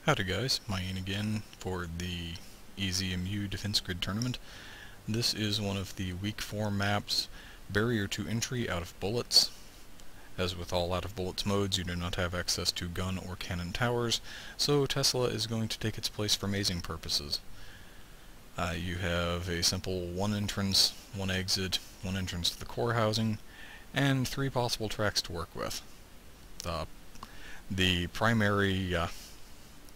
Howdy guys, Ian again for the EZMU Defense Grid tournament. This is one of the weak 4 maps, barrier to entry out of bullets. As with all out of bullets modes, you do not have access to gun or cannon towers, so Tesla is going to take its place for mazing purposes. You have a simple 1 entrance, 1 exit, 1 entrance to the core housing, and 3 possible tracks to work with. The primary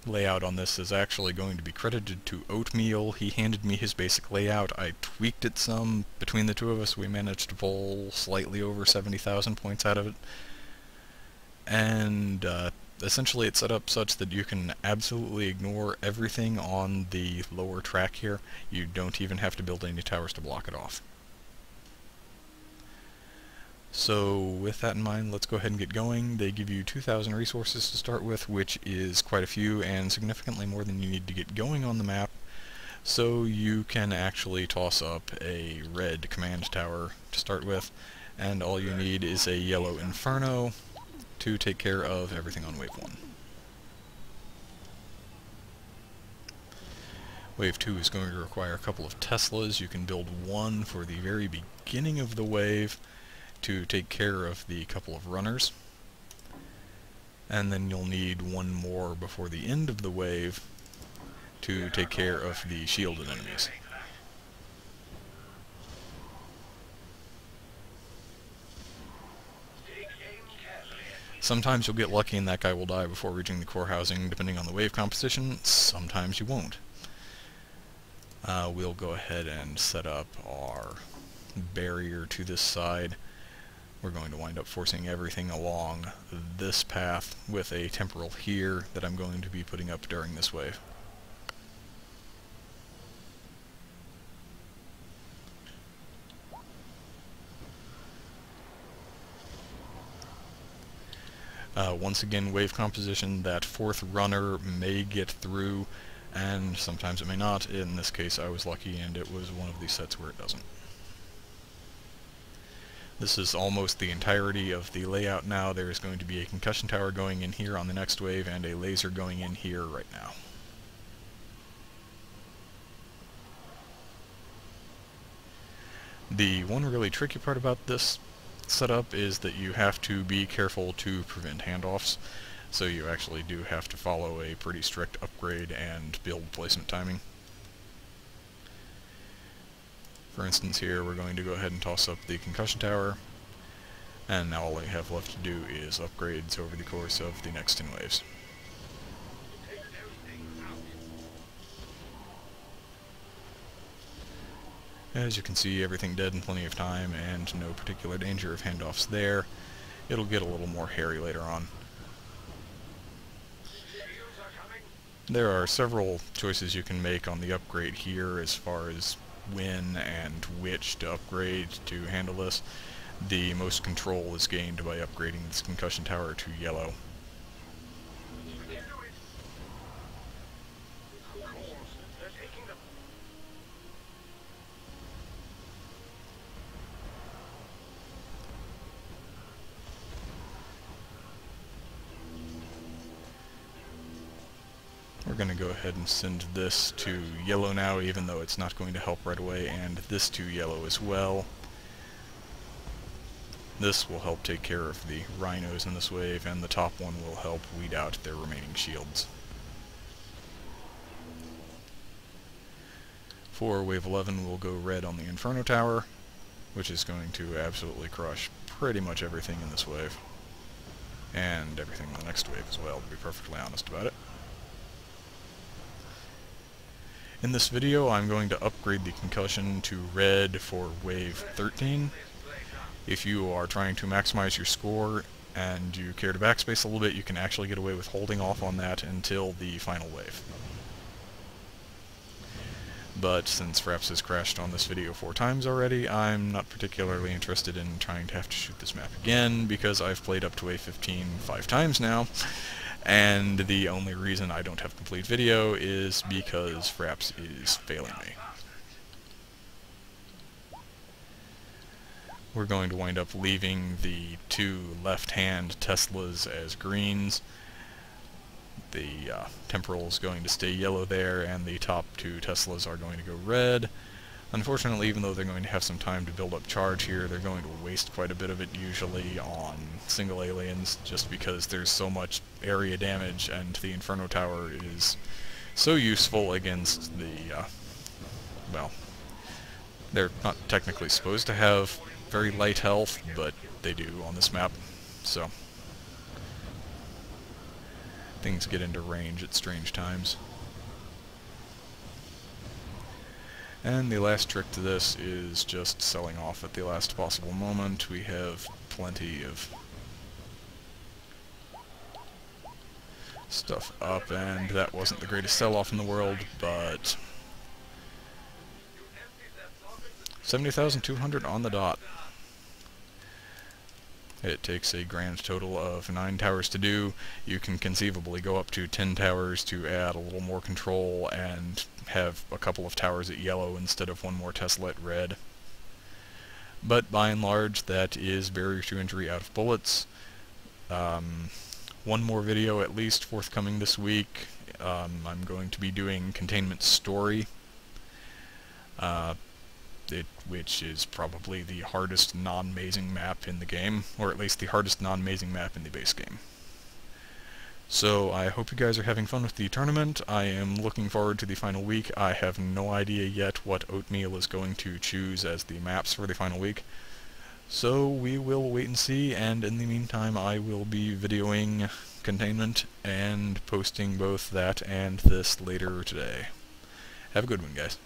layout on this is actually going to be credited to Oatmeal. He handed me his basic layout. I tweaked it some. Between the two of us, we managed to pull slightly over 70,000 points out of it. And essentially it's set up such that you can absolutely ignore everything on the lower track here. You don't even have to build any towers to block it off. So with that in mind, let's go ahead and get going. They give you 2,000 resources to start with, which is quite a few and significantly more than you need to get going on the map. So you can actually toss up a red command tower to start with, and all you need is a yellow inferno to take care of everything on wave 1. Wave 2 is going to require a couple of Teslas. You can build one for the very beginning of the wave to take care of the couple of runners, and then you'll need one more before the end of the wave to take care of the shielded enemies. Sometimes you'll get lucky and that guy will die before reaching the core housing, depending on the wave composition. Sometimes you won't. We'll go ahead and set up our barrier to this side. We're going to wind up forcing everything along this path with a temporal here that I'm going to be putting up during this wave. Once again, wave composition, that 4th runner may get through, and sometimes it may not. In this case, I was lucky and it was one of these sets where it doesn't. This is almost the entirety of the layout now. There is going to be a concussion tower going in here on the next wave and a laser going in here right now. The one really tricky part about this setup is that you have to be careful to prevent handoffs, so you actually do have to follow a pretty strict upgrade and build placement timing. For instance, here we're going to go ahead and toss up the concussion tower, and now all I have left to do is upgrades over the course of the next 10 waves. As you can see, everything dead in plenty of time and no particular danger of handoffs there. It'll get a little more hairy later on. There are several choices you can make on the upgrade here as far as when and which to upgrade to handle this. The most control is gained by upgrading this concussion tower to yellow. We're going to go ahead and send this to yellow now, even though it's not going to help right away, and this to yellow as well. This will help take care of the rhinos in this wave, and the top one will help weed out their remaining shields. For wave 11, we'll go red on the Inferno Tower, which is going to absolutely crush pretty much everything in this wave, and everything in the next wave as well, to be perfectly honest about it. In this video, I'm going to upgrade the concussion to red for wave 13. If you are trying to maximize your score and you care to backspace a little bit, you can actually get away with holding off on that until the final wave. But since Fraps has crashed on this video 4 times already, I'm not particularly interested in trying to have to shoot this map again, because I've played up to wave 15 5 times now. And the only reason I don't have complete video is because Fraps is failing me. We're going to wind up leaving the 2 left-hand Teslas as greens, The temporal is going to stay yellow there, and the top two Teslas are going to go red. Unfortunately, even though they're going to have some time to build up charge here, they're going to waste quite a bit of it usually on single aliens, just because there's so much area damage, and the Inferno Tower is so useful against the, well, they're not technically supposed to have very light health, but they do on this map, so things get into range at strange times. And the last trick to this is just selling off at the last possible moment. We have plenty of stuff up, and that wasn't the greatest sell-off in the world, but 70,200 on the dot. It takes a grand total of 9 towers to do. You can conceivably go up to 10 towers to add a little more control and have a couple of towers at yellow instead of one more Tesla at red. But by and large, that is barrier to entry out of bullets. One more video at least forthcoming this week. I'm going to be doing Containment Story, which is probably the hardest non-mazing map in the game, or at least the hardest non-mazing map in the base game. So I hope you guys are having fun with the tournament. I am looking forward to the final week. I have no idea yet what Oatmeal is going to choose as the maps for the final week. So we will wait and see, and in the meantime I will be videoing Containment and posting both that and this later today. Have a good one, guys.